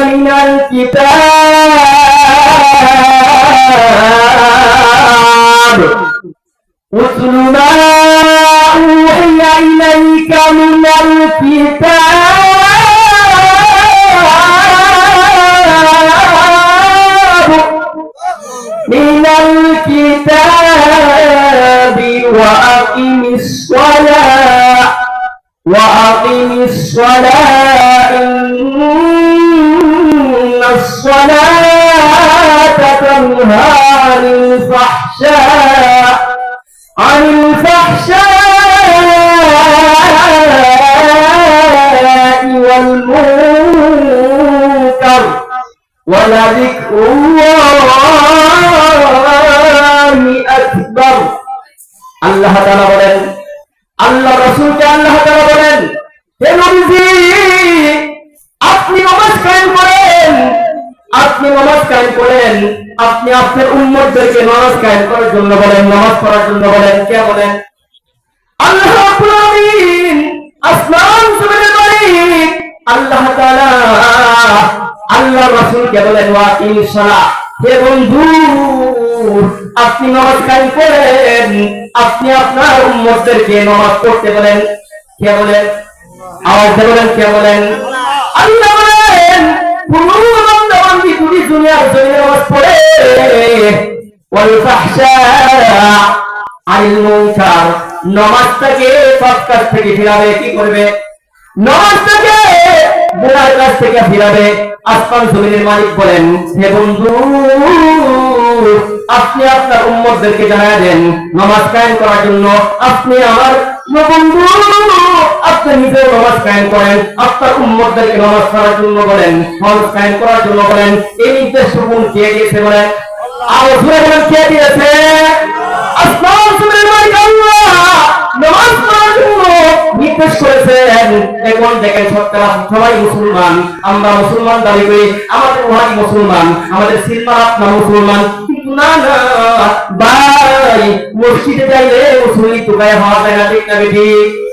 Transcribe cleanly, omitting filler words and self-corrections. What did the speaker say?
মিনাল কিতাব উতলু মা উহিয়া ইলাইকা মিনাল কিতাব মিনাল কিতাবি ওয়া আকিমিস সালাহ وأقم الصلاة إن الصلاة تنهى عن الفحشاء والمنكر ولذكر الله أكبر الله تعالى বলেন আল্লাহ রাসূলকে আল্লাহ তাআলা বলেন হে নবীজি আপনি নামাজ কায়েম করেন আপনি আপনার উম্মতদেরকে নামাজ কায়েম করার জন্য বলেন নামাজ পড়ার জন্য বলেন কে বলেন আল্লাহ রাব্বুল আলামিন আসমান জমিনের মালিক আল্লাহ তাআলা আল্লাহ রাসূলকে বলেন ওয়া আকিমিস সালাহ হে বন্ধু আপনি নামাজ কায়েম করেন আপনি আপনার উম্মতদেরকে নামাজ পড়তে বলেন কে বলেন আওয়াজ দিয়ে বলেন কে বলেন আল্লাহ বলেন কোন বান্দা বান্দি যদি দুনিয়ার জমিনে নামাজ পড়ে ওয়াল ফাহশা আনিল মুনকার নামাজটাকে পাপ কাজ থেকে ফিরাবে কি করবে নামাজটাকে গুনার কাজ থেকে ফিরাবে আসমান জমিনের মালিক বলেন হে বন্ধু আপনি আপনার উম্মতদেরকে জানায় দেন নামাজ কায়েম করার জন্য আপনি আমার বন্ধু আপনি নিজেও নামাজ কায়েম করেন আপনার উম্মতদেরকে নামাজ পড়ার জন্য বলেন নামাজ কায়েম করার জন্য বলেন এই নির্দেশ হুকুম কে দিয়েছে বলেন আর জোরে বলেন কে দিয়েছে আসমান জমিনের মালিক আল্লাহ নামাজ পড়ার জন্য নির্দেশ করেছেন এখন দেখেন সবাই মুসলমান আমরা মুসলমান দাবি করি আমাদের ওয়াহি মুসলমান আমাদের সিলমার আপনার মুসলমান না না ভাই মসজিদে যাইলে মুসলিম তো গায়ে হওয়া যায় না ঠিক না বেঠিক